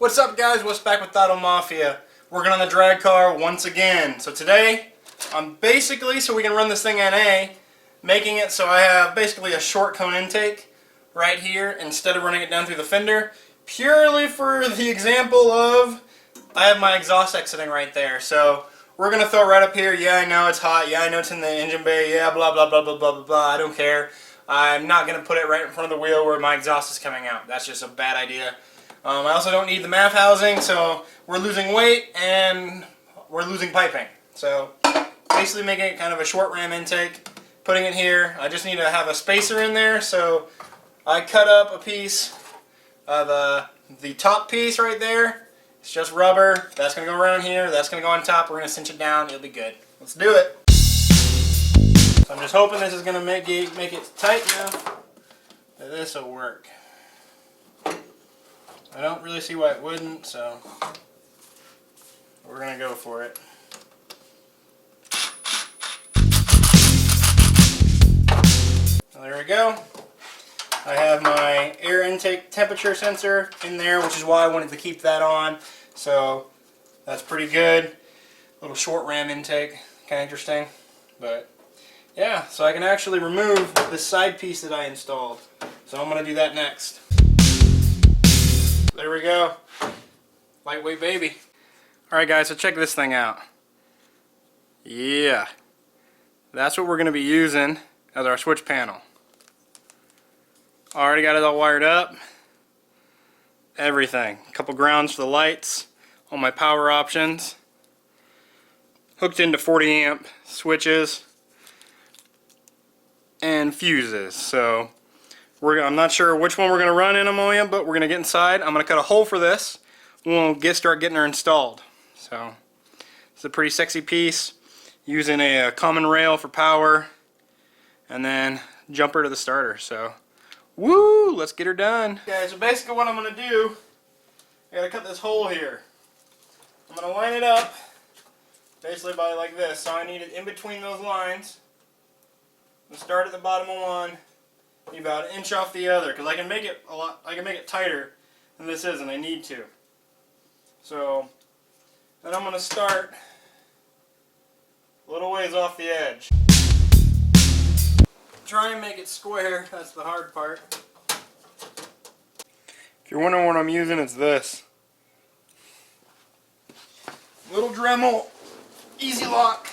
What's up, guys? What's back with Auto Mafia? Working on the drag car once again. So today, I'm basically, so we can run this thing NA, making it so I have basically a short cone intake right here instead of running it down through the fender, purely for the example of I have my exhaust exiting right there. So we're going to throw it right up here. Yeah, I know it's hot. Yeah, I know it's in the engine bay. Yeah, blah, blah, blah, blah, blah, blah, blah. I don't care. I'm not going to put it right in front of the wheel where my exhaust is coming out. That's just a bad idea. I also don't need the MAF housing, so we're losing weight and we're losing piping. So basically making it kind of a short ram intake, putting it here. I just need to have a spacer in there, so I cut up a piece of the top piece right there. It's just rubber. That's going to go around here. That's going to go on top. We're going to cinch it down. It'll be good. Let's do it. So I'm just hoping this is going to make it tight enough that this will work. I don't really see why it wouldn't, so we're going to go for it. So there we go. I have my air intake temperature sensor in there, which is why I wanted to keep that on. So that's pretty good. Little short ram intake, kind of interesting. But yeah, so I can actually remove this side piece that I installed. So I'm going to do that next. There we go. Lightweight baby. Alright guys, so check this thing out. Yeah. That's what we're going to be using as our switch panel. Already got it all wired up. Everything. A couple grounds for the lights. All my power options. Hooked into 40 amp switches. And fuses. So I'm not sure which one we're going to run in ammonia, but we're going to get inside. I'm going to cut a hole for this. We'll start getting her installed. So it's a pretty sexy piece. Using a common rail for power. And then jumper to the starter. So woo! Let's get her done. Okay, so basically what I'm going to do, I got to cut this hole here. I'm going to line it up basically by like this. So I need it in between those lines. I'm going to start at the bottom of one, be about an inch off the other, because I can make it tighter than this is, and I need to. So then I'm going to start a little ways off the edge. Try and make it square, that's the hard part. If you're wondering what I'm using, it's this. Little Dremel, easy lock.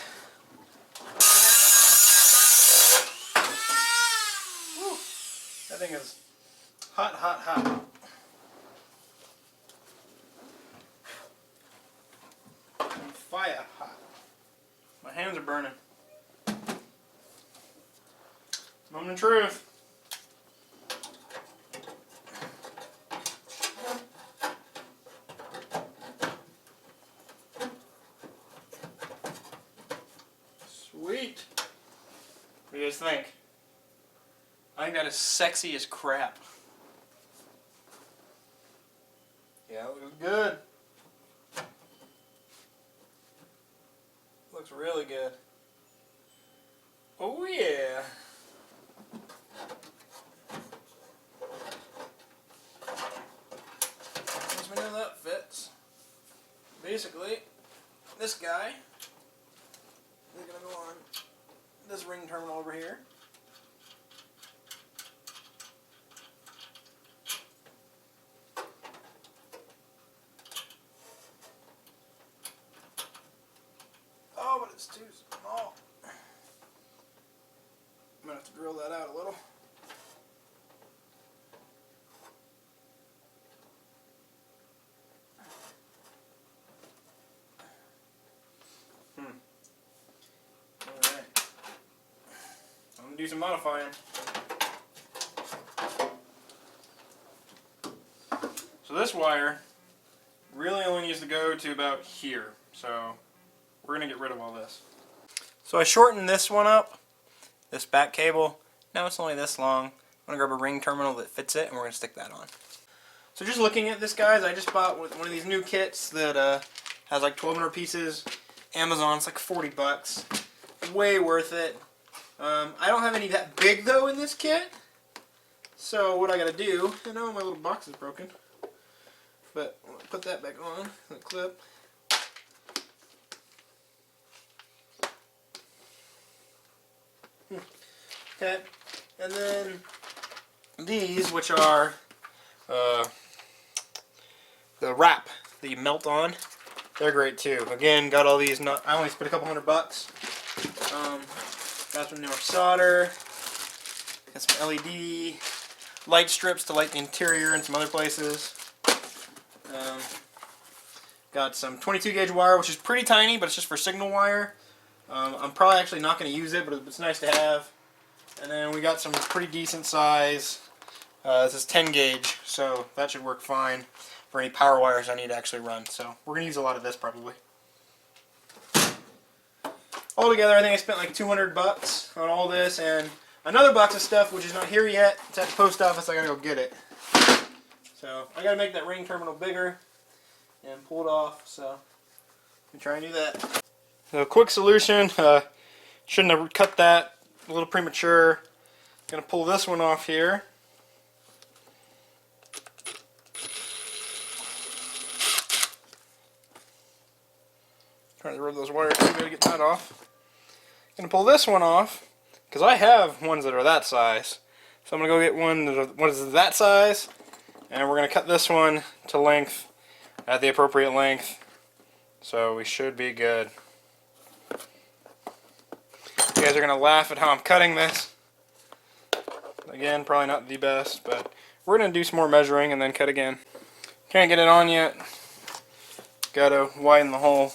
Woo. That thing is hot, hot, hot. Fire hot. My hands are burning. Moment of truth. Sweet. What do you guys think? I think that is sexy as crap. Yeah, it looks good. Looks really good. Oh yeah. Once we know that fits, basically, this guy is going to go on this ring terminal over here. Oh, but it's too small. I'm going to have to drill that out a little. Alright. I'm going to do some modifying. So this wire really only needs to go to about here. So we're going to get rid of all this. So I shortened this one up, this back cable. Now it's only this long. I'm going to grab a ring terminal that fits it and we're going to stick that on. So just looking at this, guys, I just bought one of these new kits that has like 1,200 pieces. Amazon, it's like 40 bucks. Way worth it. I don't have any that big though in this kit. So what I gotta do, I know my little box is broken, but I'm gonna put that back on the clip. Okay, and then these, which are the wrap that you melt on, they're great too. Again, got all these. I only spent a couple $100. Got some more solder. Got some LED light strips to light the interior and some other places. Got some 22 gauge wire, which is pretty tiny, but it's just for signal wire. I'm probably actually not going to use it, but it's nice to have. And then we got some pretty decent size. This is 10 gauge, so that should work fine for any power wires I need to actually run. So we're going to use a lot of this probably. Altogether, I think I spent like $200 on all this, and another box of stuff which is not here yet. It's at the post office. I gotta go get it. So I gotta make that ring terminal bigger and pull it off. So let me try and do that. So quick solution. Shouldn't have cut that. A little premature. Gonna pull this one off here. Trying to rub those wires too good to get that off. Gonna pull this one off because I have ones that are that size. So I'm gonna go get one that is that size, and we're gonna cut this one to length at the appropriate length. So we should be good. You guys are gonna laugh at how I'm cutting this. Again, probably not the best, but we're gonna do some more measuring and then cut again. Can't get it on yet. Gotta widen the hole.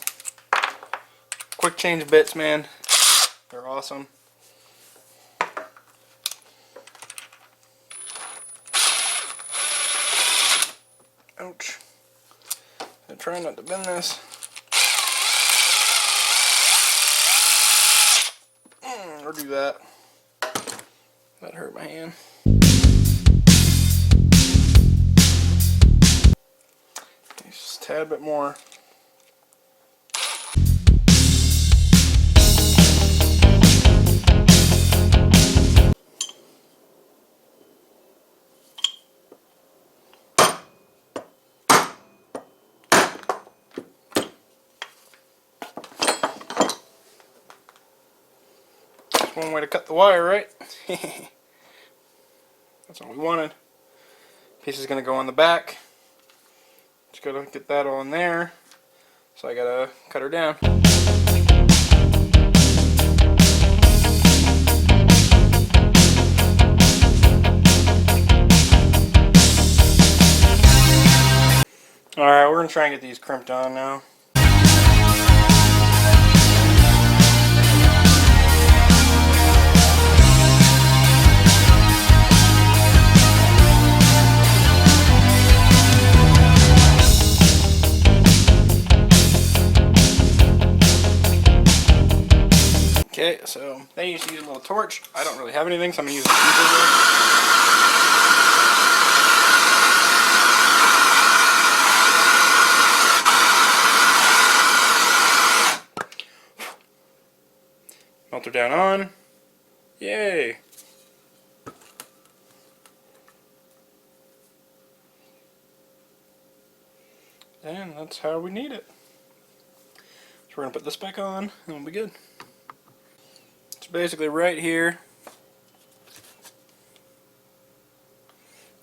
Quick change bits, man. They're awesome. Ouch. I'm trying not to bend this. Or do that. That hurt my hand. Just a tad bit more. One way to cut the wire, right? That's what we wanted. Piece is going to go on the back. Just got to get that on there. So I got to cut her down. Alright, we're going to try and get these crimped on now. Okay, so they used to use a little torch. I don't really have anything, so I'm going to use a melter down on. Yay! And that's how we need it. So we're going to put this back on and we'll be good. It's basically right here.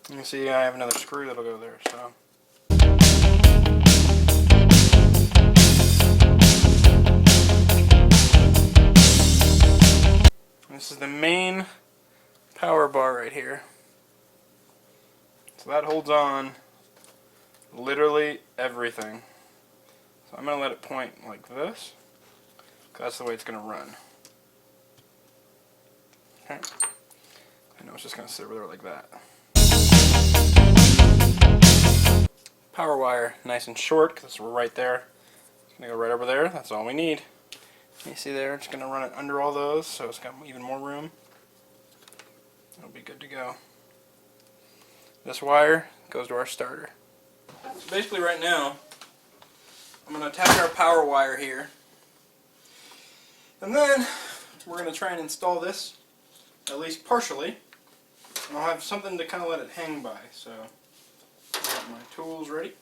You can see I have another screw that'll go there. So. This is the main power bar right here. So that holds on literally everything. So I'm going to let it point like this, because that's the way it's going to run. Okay. I know it's just going to sit over there like that. Power wire, nice and short, because we're right there. It's going to go right over there. That's all we need. You see there, it's going to run it under all those, so it's got even more room. It'll be good to go. This wire goes to our starter. So basically right now, I'm going to attach our power wire here. And then we're going to try and install this, at least partially. And I'll have something to kind of let it hang by. So, I've got my tools ready.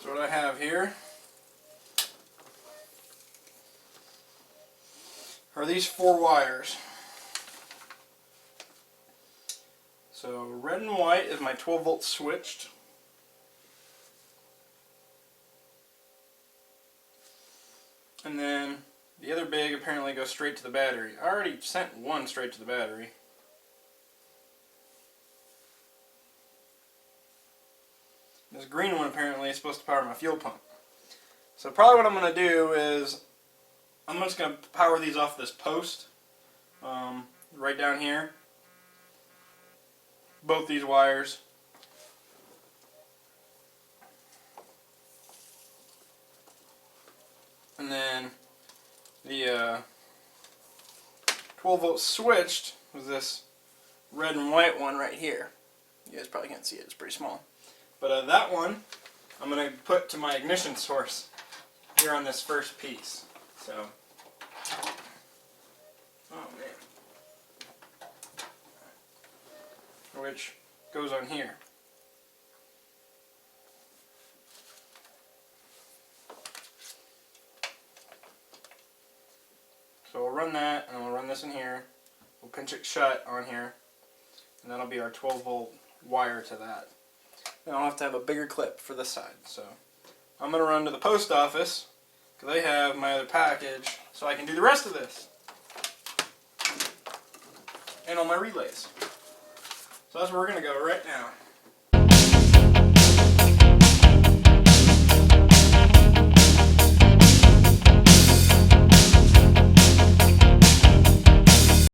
So what I have here are these 4 wires. So red and white is my 12 volt switched. And then the other big apparently goes straight to the battery. I already sent one straight to the battery. This green one apparently is supposed to power my fuel pump. So probably what I'm going to do is I'm just going to power these off this post right down here. Both these wires. And then the 12 volt switched was this red and white one right here. You guys probably can't see it, it's pretty small. But that one I'm going to put to my ignition source here on this first piece. So, oh man. Which goes on here. So we'll run that, and we'll run this in here. We'll pinch it shut on here, and that'll be our 12 volt wire to that. Then I'll have to have a bigger clip for this side. So I'm going to run to the post office, because they have my other package, so I can do the rest of this. And all my relays. So that's where we're going to go right now.